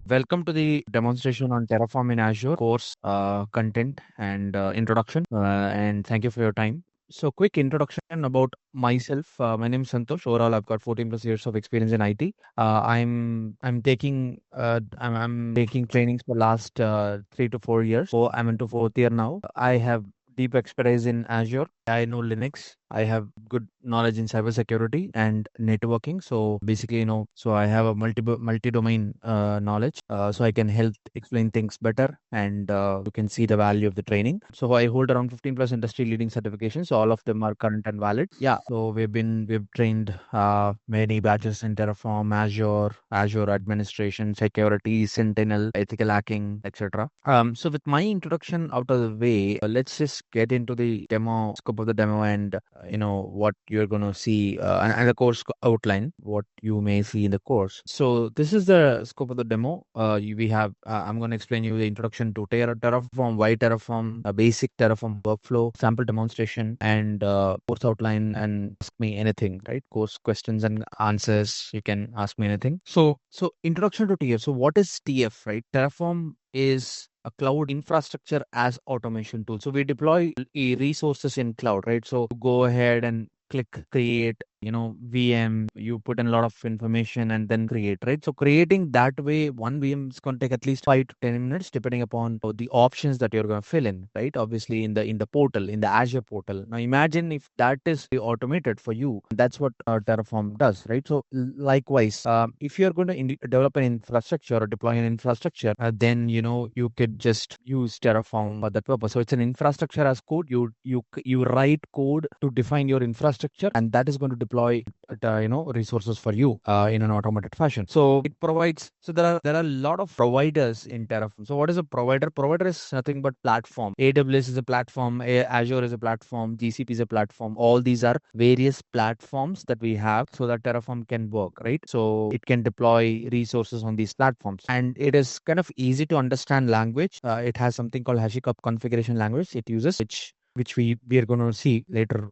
Welcome to the demonstration on Terraform in Azure course content and introduction. And thank you for your time. So, quick introduction about myself. My name is Santosh. Overall, I've got 14 plus years of experience in IT. I'm taking I'm taking trainings for last 3 to 4 years. So I'm into fourth year now. I have deep expertise in Azure. I know Linux. I have good knowledge in cybersecurity and networking. So basically, so I have a multi-domain knowledge. So I can help explain things better, and you can see the value of the training. So I hold around 15 plus industry leading certifications. So all of them are current and valid. Yeah. So we've trained many batches in Terraform, Azure administration, security, Sentinel, ethical hacking, etc. So with my introduction out of the way, let's just get into the demo scope of the demo and what you're going to see and the course outline, what you may see in the course. So this is the scope of the demo. We have I'm going to explain you the introduction to Terraform, why Terraform, a basic Terraform workflow, sample demonstration, and course outline, and ask me anything, right? Course questions and answers, you can ask me anything. So introduction to TF. So what is TF, right? Terraform is a cloud infrastructure as automation tool. So we deploy resources in cloud, right? So go ahead and click create, VM, you put in a lot of information and then create, right? So creating that way, one VM is going to take at least 5 to 10 minutes, depending upon the options that you're going to fill in, right? Obviously in the portal, in the Azure portal. Now imagine if that is automated for you. That's what Terraform does, right? So likewise, if you're going to develop an infrastructure or deploy an infrastructure, then you could just use Terraform for that purpose. So it's an infrastructure as code. You write code to define your infrastructure, and that is going to deploy resources for you in an automated fashion. So it provides. So there are a lot of providers in Terraform. So what is a provider? Provider is nothing but platform. AWS is a platform. Azure is a platform. GCP is a platform. All these are various platforms that we have so that Terraform can work, right? So it can deploy resources on these platforms, and it is kind of easy to understand language. It has something called HashiCorp configuration language. It uses which we are going to see later,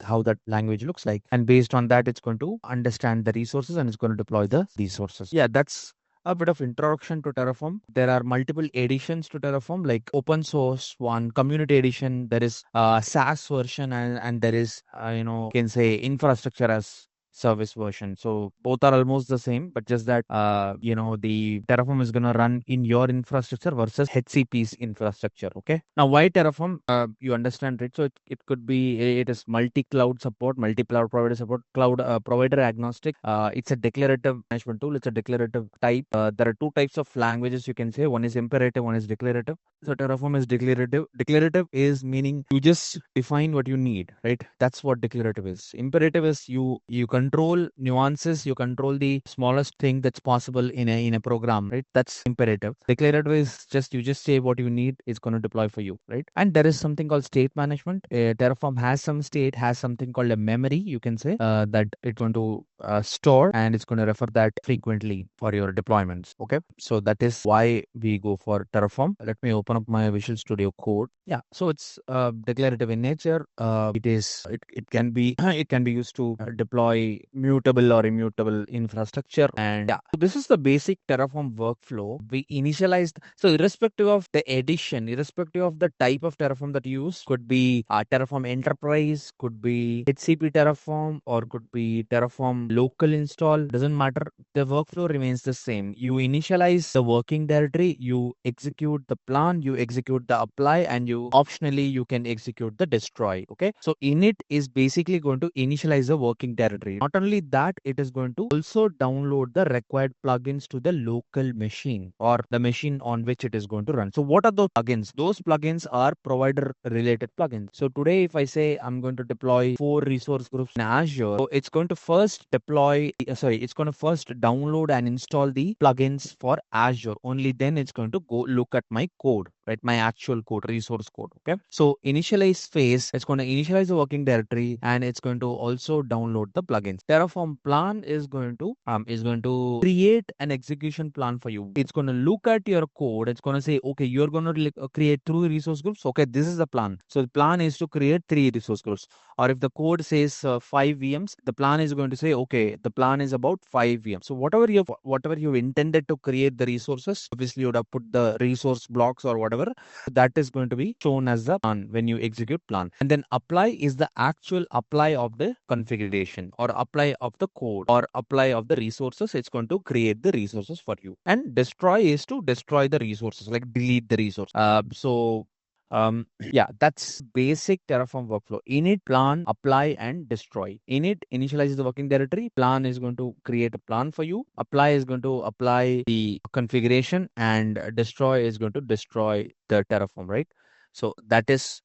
how that language looks like, and based on that, it's going to understand the resources and it's going to deploy the resources. Yeah, that's a bit of introduction to Terraform. There are multiple editions to Terraform, like open source one, community edition. There is SaaS version, and there is you can say infrastructure as service version. So both are almost the same, but just that the Terraform is gonna run in your infrastructure versus HCP's infrastructure. Okay. Now why Terraform? You understand, right? So it could be, it is multi-cloud support, multi-cloud provider support, cloud provider agnostic. It's a declarative management tool. It's a declarative type. There are two types of languages, you can say. One is imperative, one is declarative. So Terraform is declarative. Declarative is meaning you just define what you need, right? That's what declarative is. Imperative is you control nuances, you control the smallest thing that's possible in a program, right? That's imperative. Declarative is just you just say what you need, it's going to deploy for you, right? And there is something called state management. Terraform has some state, has something called a memory, you can say, that it's going to store, and it's going to refer that frequently for your deployments. Okay, so that is why we go for Terraform. Let me open up my Visual Studio Code. Yeah, so it's declarative in nature. It can be it can be used to deploy mutable or immutable infrastructure. And yeah, so this is the basic Terraform workflow. We initialized, so irrespective of the edition, irrespective of the type of Terraform that you use, could be Terraform Enterprise, could be HCP Terraform, or could be Terraform local install, doesn't matter. The workflow remains the same. You initialize the working directory, you execute the plan, you execute the apply, and you optionally you can execute the destroy. Okay, so init is basically going to initialize the working directory. Not only that, it is going to also download the required plugins to the local machine or the machine on which it is going to run. So what are those plugins? Those plugins are provider related plugins. So today, if I say I'm going to deploy 4 resource groups in Azure, so it's going to first it's going to first download and install the plugins for Azure. Only then it's going to go look at my code, right? My actual code, resource code. Okay. So initialize phase, it's going to initialize the working directory and it's going to also download the plugins. Terraform plan is going to create an execution plan for you. It's going to look at your code. It's going to say, okay, you're going to create 2 resource groups. Okay, this is the plan. So the plan is to create 3 resource groups. Or if the code says 5 VMs, the plan is going to say, okay, the plan is about 5 VMs. So whatever you intended to create the resources, obviously you would have put the resource blocks or whatever. That is going to be shown as the plan when you execute plan. And then apply is the actual apply of the configuration or apply of the code or apply of the resources. It's going to create the resources for you. And destroy is to destroy the resources, like delete the resource. Yeah, that's basic Terraform workflow. Init, plan, apply, and destroy. Init initializes the working directory. Plan is going to create a plan for you. Apply is going to apply the configuration, and destroy is going to destroy the Terraform, right? So that is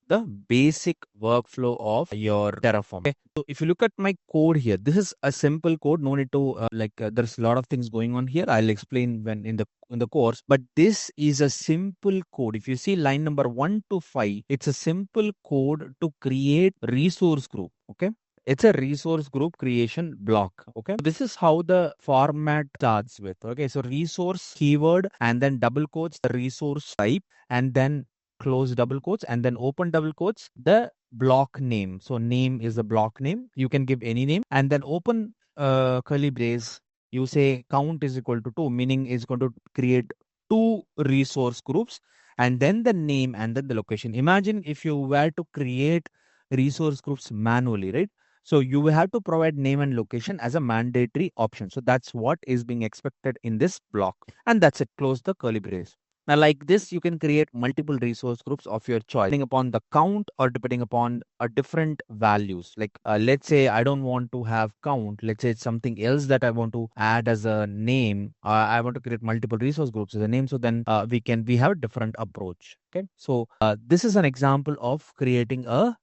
the basic workflow of your Terraform. Okay. So if you look at my code here, this is a simple code. No need to there's a lot of things going on here. I'll explain when in the course, but this is a simple code. If you see line number 1 to 5, it's a simple code to create resource group. Okay. It's a resource group creation block. Okay. This is how the format starts with. Okay. So resource keyword and then double quotes, the resource type, and then close double quotes and then open double quotes, the block name. So name is the block name. You can give any name and then open curly brace. You say count is equal to 2, meaning is going to create 2 resource groups and then the name and then the location. Imagine if you were to create resource groups manually, right? So you will have to provide name and location as a mandatory option. So that's what is being expected in this block. And that's it. Close the curly brace. Now, like this, you can create multiple resource groups of your choice, depending upon the count or depending upon different values. Like, let's say I don't want to have count. Let's say it's something else that I want to add as a name. I want to create multiple resource groups as a name. So then we have a different approach. Okay. So this is an example of creating a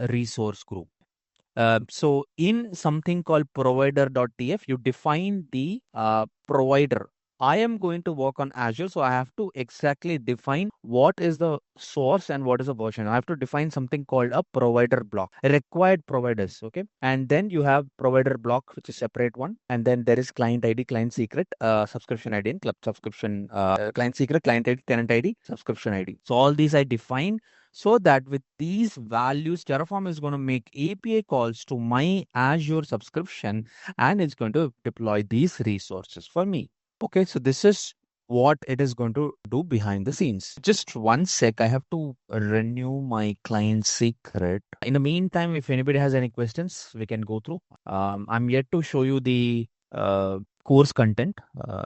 resource group. So in something called provider.tf, you define the provider. I am going to work on Azure, so I have to exactly define what is the source and what is the version. I have to define something called a provider block, required providers. Okay. And then you have provider block, which is separate one. And then there is client ID, client secret, subscription ID, and club subscription, client secret, client ID, tenant ID, subscription ID. So all these I define so that with these values, Terraform is going to make API calls to my Azure subscription and it's going to deploy these resources for me. Okay, so this is what it is going to do behind the scenes. Just one sec, I have to renew my client secret. In the meantime, if anybody has any questions, we can go through. I'm yet to show you the course content.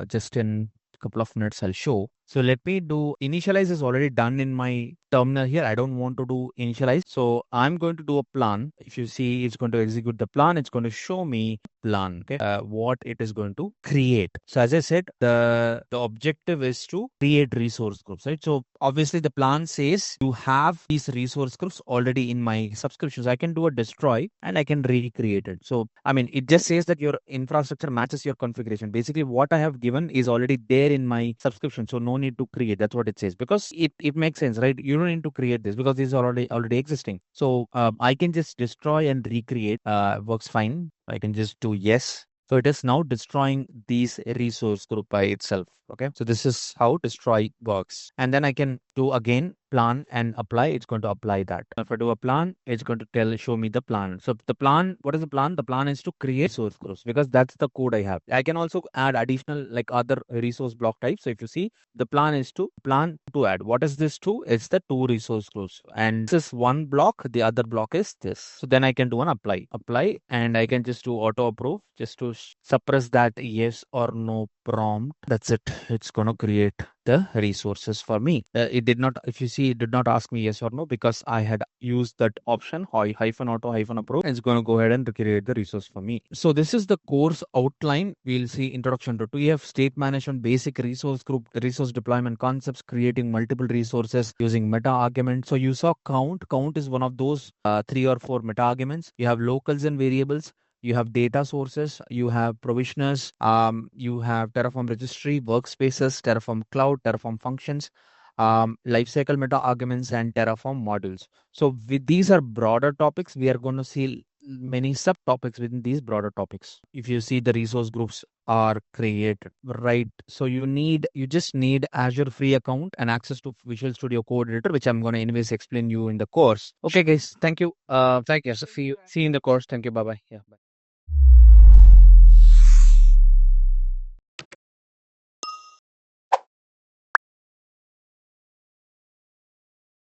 Just in a couple of minutes, I'll show. So let me do initialize is already done in my terminal here. I don't want to do initialize. So I'm going to do a plan. If you see, it's going to execute the plan. It's going to show me plan, okay, what it is going to create. So as I said, the objective is to create resource groups, right? So obviously the plan says you have these resource groups already in my subscriptions. I can do a destroy and I can recreate it. So, I mean, it just says that your infrastructure matches your configuration. Basically, what I have given is already there in my subscription. So no need to create. That's what it says, because it makes sense, right? You don't need to create this because this is already existing. So I can just destroy and recreate. Works fine. I can just do yes. So it is now destroying these resource group by itself. Okay. So this is how destroy works. And then I can do again plan and apply. It's going to apply that. If I do a plan, it's going to show me the plan. So the plan, what is the plan? The plan is to create source groups because that's the code I have. I can also add additional like other resource block types. So if you see, the plan is to add. What is this to? It's the 2 resource groups. And this is one block. The other block is this. So then I can do an apply, and I can just do auto approve just to suppress that yes or no prompt. That's it. It's going to create the resources for me. It did not, if you see, it did not ask me yes or no because I had used that option hyphen auto hyphen approve. It's going to go ahead and create the resource for me. So this is the course outline. We'll see introduction to 2F, state management, basic resource group, resource deployment concepts, creating multiple resources using meta arguments. So you saw count. Count is one of those 3 or 4 meta arguments. You have locals and variables. You have data sources, you have provisioners, you have Terraform registry, workspaces, Terraform cloud, Terraform functions, lifecycle meta arguments, and Terraform modules. So with these are broader topics. We are going to see many subtopics within these broader topics. If you see, the resource groups are created, right? So you just need Azure free account and access to Visual Studio Code Editor, which I'm going to anyways explain you in the course. Okay, guys. Thank you. Thank you. So see you in the course. Thank you. Bye bye. Yeah. Bye.